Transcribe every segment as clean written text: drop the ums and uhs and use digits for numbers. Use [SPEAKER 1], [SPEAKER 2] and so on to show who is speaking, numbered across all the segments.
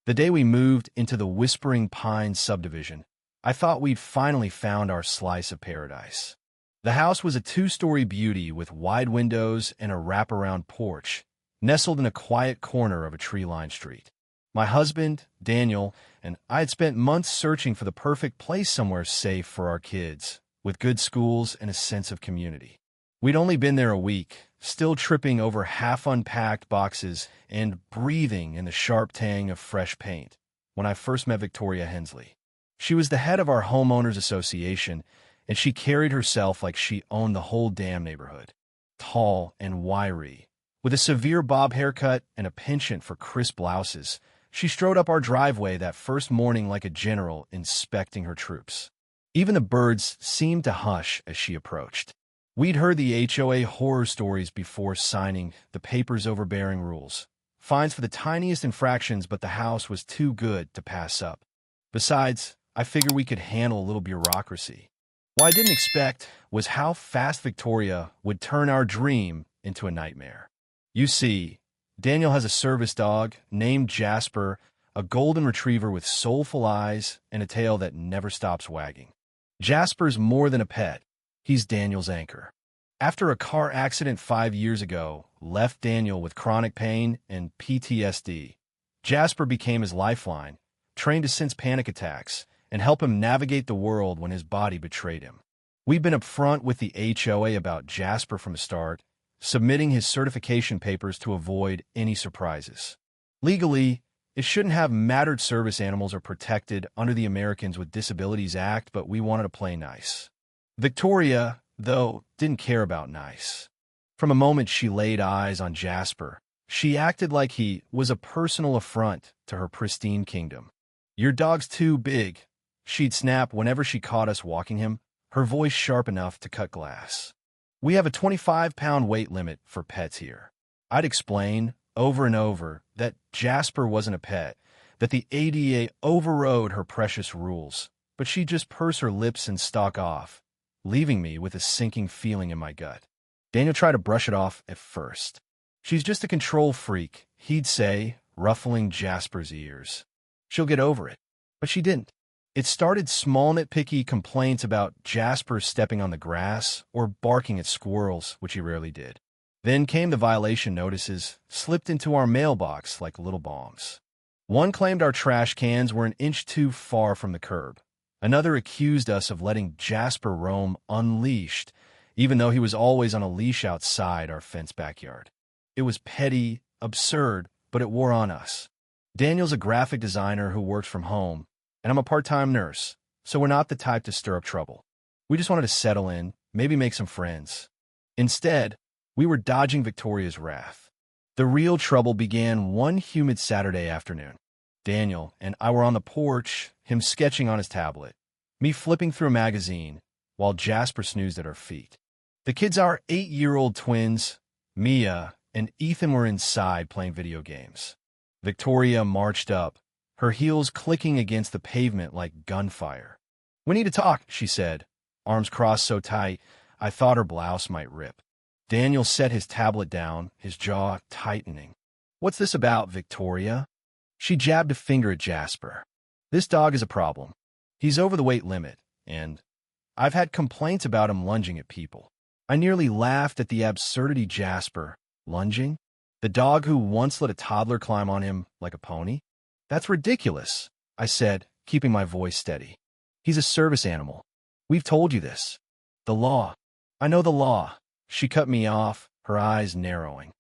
[SPEAKER 1] The day we moved into the Whispering Pines subdivision, I thought we'd finally found our slice of paradise. The house was a two-story beauty with wide windows and a wraparound porch, nestled in a quiet corner of a tree-lined street. My husband, Daniel, and I had spent months searching for the perfect place somewhere safe for our kids, with good schools and a sense of community. We'd only been there a week, still tripping over half-unpacked boxes and breathing in the sharp tang of fresh paint, when I first met Victoria Hensley. She was the head of our homeowners association, and she carried herself like she owned the whole damn neighborhood. Tall and wiry, with a severe bob haircut and a penchant for crisp blouses, she strode up our driveway that first morning like a general inspecting her troops. Even the birds seemed to hush as she approached. We'd heard the HOA horror stories before signing the paper's overbearing rules. Fines for the tiniest infractions, but the house was too good to pass up. Besides, I figured we could handle a little bureaucracy. What I didn't expect was how fast Victoria would turn our dream into a nightmare. You see, Daniel has a service dog named Jasper, a golden retriever with soulful eyes and a tail that never stops wagging. Jasper's more than a pet. He's Daniel's anchor. After a car accident 5 years ago left Daniel with chronic pain and PTSD, Jasper became his lifeline, trained to sense panic attacks and help him navigate the world when his body betrayed him. We've been upfront with the HOA about Jasper from the start, submitting his certification papers to avoid any surprises. Legally, it shouldn't have mattered. Service animals are protected under the Americans with Disabilities Act, but we wanted to play nice. Victoria, though, didn't care about nice. From the moment she laid eyes on Jasper, she acted like he was a personal affront to her pristine kingdom. "Your dog's too big," she'd snap whenever she caught us walking him, her voice sharp enough to cut glass. "We have a 25-pound weight limit for pets here." I'd explain over and over that Jasper wasn't a pet, that the ADA overrode her precious rules, but she'd just purse her lips and stalk off, leaving me with a sinking feeling in my gut. Daniel tried to brush it off at first. "She's just a control freak," he'd say, ruffling Jasper's ears. "She'll get over it." But she didn't. It started small nitpicky complaints about Jasper stepping on the grass or barking at squirrels, which he rarely did. Then came the violation notices, slipped into our mailbox like little bombs. One claimed our trash cans were an inch too far from the curb. Another accused us of letting Jasper roam unleashed, even though he was always on a leash outside our fenced backyard. It was petty, absurd, but it wore on us. Daniel's a graphic designer who works from home, and I'm a part-time nurse, so we're not the type to stir up trouble. We just wanted to settle in, maybe make some friends. Instead, we were dodging Victoria's wrath. The real trouble began one humid Saturday afternoon. Daniel and I were on the porch, him sketching on his tablet, me flipping through a magazine, while Jasper snoozed at our feet. The kids, our 8-year-old twins, Mia and Ethan, were inside playing video games. Victoria marched up, her heels clicking against the pavement like gunfire. "We need to talk," she said, arms crossed so tight I thought her blouse might rip. Daniel set his tablet down, his jaw tightening. "What's this about, Victoria?" She jabbed a finger at Jasper. "This dog is a problem. He's over the weight limit, and I've had complaints about him lunging at people." I nearly laughed at the absurdity. Jasper, lunging? The dog who once let a toddler climb on him like a pony? "That's ridiculous," I said, keeping my voice steady. "He's a service animal. We've told you this." "The law." "I know the law." She cut me off, her eyes narrowing.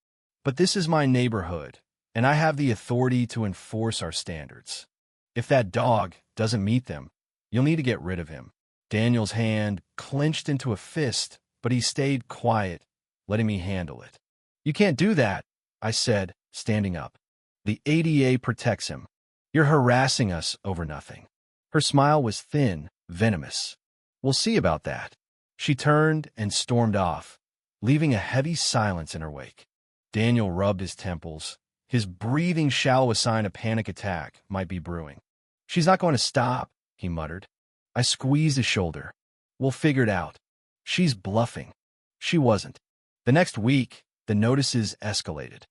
[SPEAKER 1] "But this is my neighborhood, and I have the authority to enforce our standards. If that dog doesn't meet them, you'll need to get rid of him." Daniel's hand clenched into a fist, but he stayed quiet, letting me handle it. "You can't do that," I said, standing up. "The ADA protects him. You're harassing us over nothing." Her smile was thin, venomous. "We'll see about that." She turned and stormed off, leaving a heavy silence in her wake. Daniel rubbed his temples, his breathing shallow, a sign a panic attack might be brewing. "She's not going to stop," he muttered. I squeezed his shoulder. "We'll figure it out." "She's bluffing." She wasn't. The next week, the notices escalated.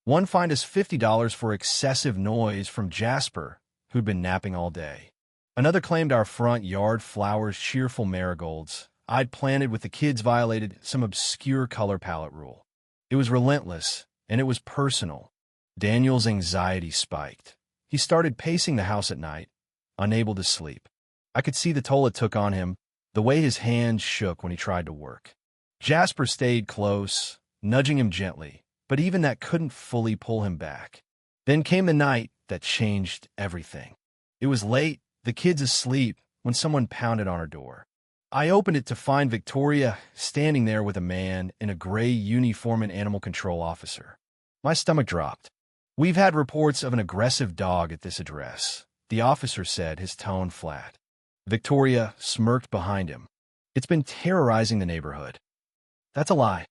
[SPEAKER 1] One fined us $50 for excessive noise from Jasper, who'd been napping all day. Another claimed our front yard flowers cheerful marigolds I'd planted with the kids violated some obscure color palette rule. It was relentless, and it was personal. Daniel's anxiety spiked. He started pacing the house at night, unable to sleep. I could see the toll it took on him, the way his hands shook when he tried to work. Jasper stayed close, nudging him gently, but even that couldn't fully pull him back. Then came the night that changed everything. It was late, the kids asleep, when someone pounded on our door. I opened it to find Victoria standing there with a man in a gray uniform and animal control officer. My stomach dropped. "We've had reports of an aggressive dog at this address," the officer said, his tone flat. Victoria smirked behind him. "It's been terrorizing the neighborhood." "That's a lie,"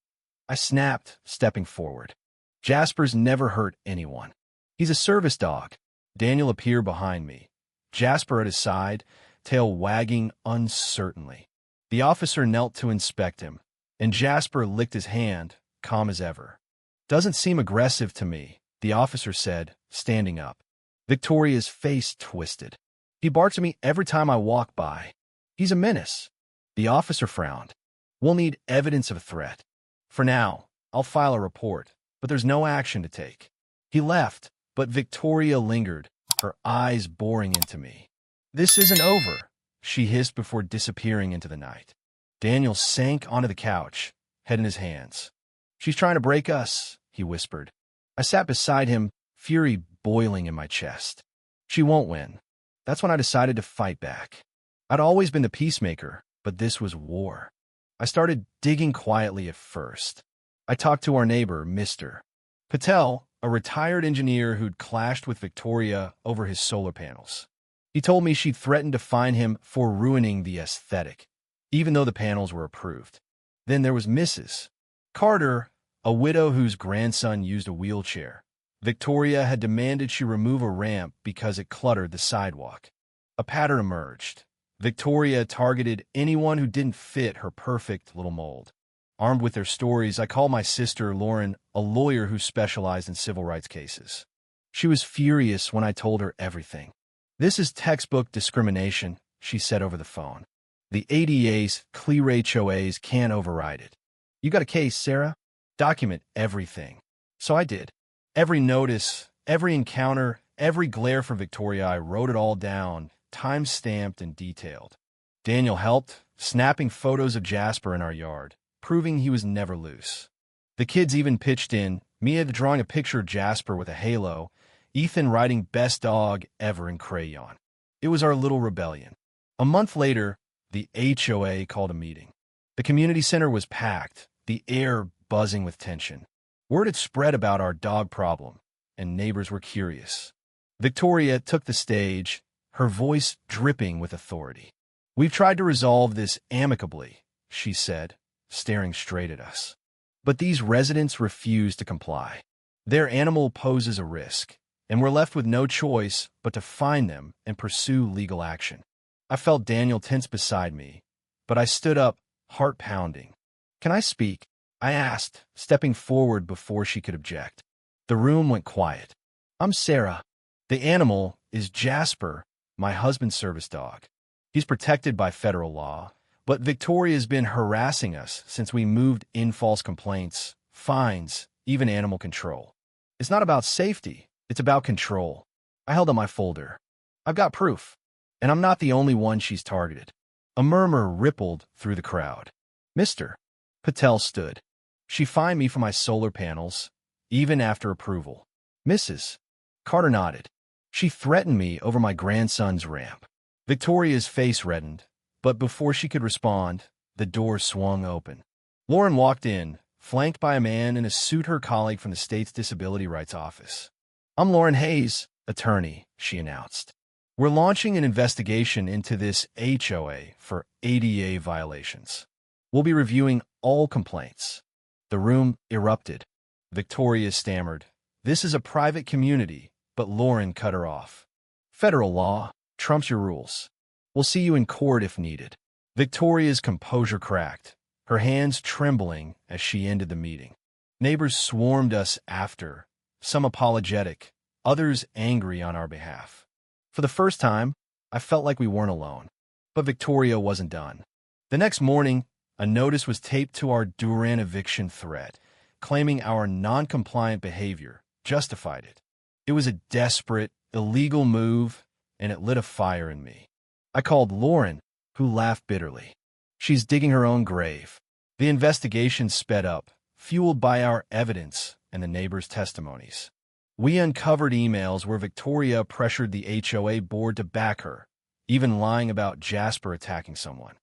[SPEAKER 1] I snapped, stepping forward. "Jasper's never hurt anyone. He's a service dog." Daniel appeared behind me, Jasper at his side, tail wagging uncertainly. The officer knelt to inspect him, and Jasper licked his hand, calm as ever. "Doesn't seem aggressive to me," the officer said, standing up. Victoria's face twisted. "He barks at me every time I walk by. He's a menace." The officer frowned. "We'll need evidence of a threat. For now, I'll file a report, but there's no action to take." He left, but Victoria lingered, her eyes boring into me. "This isn't over," she hissed before disappearing into the night. Daniel sank onto the couch, head in his hands. "She's trying to break us," he whispered. I sat beside him, fury boiling in my chest. "She won't win." That's when I decided to fight back. I'd always been the peacemaker, but this was war. I started digging quietly at first. I talked to our neighbor, Mr. Patel, a retired engineer who'd clashed with Victoria over his solar panels. He told me she'd threatened to fine him for ruining the aesthetic, even though the panels were approved. Then there was Mrs. Carter, a widow whose grandson used a wheelchair. Victoria had demanded she remove a ramp because it cluttered the sidewalk. A pattern emerged. Victoria targeted anyone who didn't fit her perfect little mold. Armed with their stories, I called my sister, Lauren, a lawyer who specialized in civil rights cases. She was furious when I told her everything. "This is textbook discrimination," she said over the phone. "The ADA's clear HOAs can't override it. You got a case, Sarah? Document everything." So I did. Every notice, every encounter, every glare from Victoria, I wrote it all down, time-stamped and detailed. Daniel helped, snapping photos of Jasper in our yard, proving he was never loose. The kids even pitched in, Mia drawing a picture of Jasper with a halo, Ethan writing best dog ever in crayon. It was our little rebellion. A month later, the HOA called a meeting. The community center was packed, the air buzzing with tension. Word had spread about our dog problem, and neighbors were curious. Victoria took the stage, her voice dripping with authority. "We've tried to resolve this amicably," she said, staring straight at us. "But these residents refuse to comply. Their animal poses a risk, and we're left with no choice but to fine them and pursue legal action." I felt Daniel tense beside me, but I stood up, heart pounding. "Can I speak?" I asked, stepping forward before she could object. The room went quiet. "I'm Sarah. The animal is Jasper, my husband's service dog. He's protected by federal law, but Victoria's been harassing us since we moved in. False complaints, fines, even animal control. It's not about safety, it's about control." I held up my folder. "I've got proof. And I'm not the only one she's targeted." A murmur rippled through the crowd. "Mr. Patel stood. She fined me for my solar panels, even after approval." Mrs. Carter nodded. "She threatened me over my grandson's ramp." Victoria's face reddened, but before she could respond, the door swung open. Lauren walked in, flanked by a man in a suit, her colleague from the state's Disability Rights Office. "I'm Lauren Hayes, attorney," she announced. "We're launching an investigation into this HOA for ADA violations. We'll be reviewing all complaints." The room erupted. Victoria stammered, "This is a private community," but Lauren cut her off. "Federal law trumps your rules. We'll see you in court if needed." Victoria's composure cracked, her hands trembling as she ended the meeting. Neighbors swarmed us after, some apologetic, others angry on our behalf. For the first time, I felt like we weren't alone. But Victoria wasn't done. The next morning, a notice was taped to our Duran eviction thread, claiming our non-compliant behavior justified it. It was a desperate, illegal move, and it lit a fire in me. I called Lauren, who laughed bitterly. She's digging her own grave. The investigation sped up, fueled by our evidence and the neighbors' testimonies. We uncovered emails where Victoria pressured the HOA board to back her, even lying about Jasper attacking someone.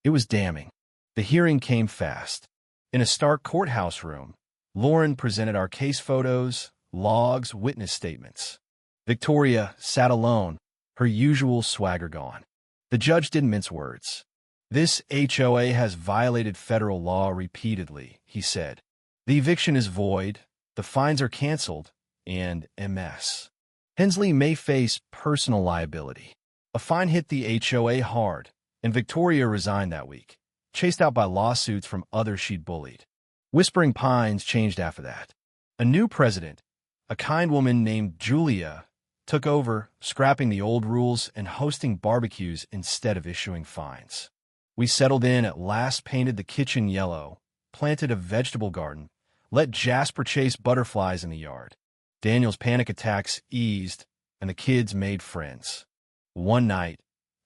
[SPEAKER 1] It was damning. The hearing came fast. In a stark courthouse room, Lauren presented our case photos, logs, witness statements. Victoria sat alone, her usual swagger gone. The judge didn't mince words. "This HOA has violated federal law repeatedly," he said. "The eviction is void, the fines are canceled, and MS. Hensley may face personal liability." A fine hit the HOA hard, and Victoria resigned that week, chased out by lawsuits from others she'd bullied. Whispering Pines changed after that. A new president, a kind woman named Julia, took over, scrapping the old rules and hosting barbecues instead of issuing fines. We settled in at last, painted the kitchen yellow, planted a vegetable garden, let Jasper chase butterflies in the yard. Daniel's panic attacks eased, and the kids made friends. One night,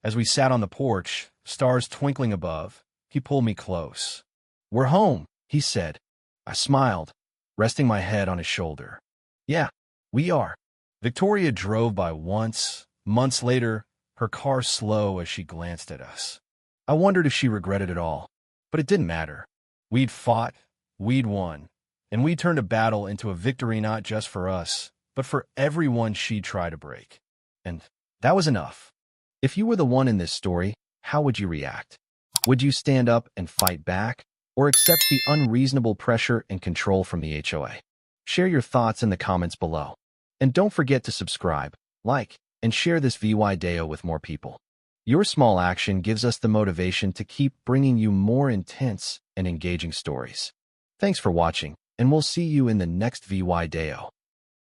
[SPEAKER 1] as we sat on the porch, stars twinkling above, he pulled me close. "We're home," he said. I smiled, resting my head on his shoulder. "Yeah, we are." Victoria drove by once. Months later, her car slow as she glanced at us. I wondered if she regretted it all, but it didn't matter. We'd fought, we'd won, and we turned a battle into a victory not just for us, but for everyone she'd try to break. And that was enough. If you were the one in this story, how would you react? Would you stand up and fight back, or accept the unreasonable pressure and control from the HOA? Share your thoughts in the comments below. And don't forget to subscribe, like, and share this video with more people. Your small action gives us the motivation to keep bringing you more intense and engaging stories. Thanks for watching, and we'll see you in the next video.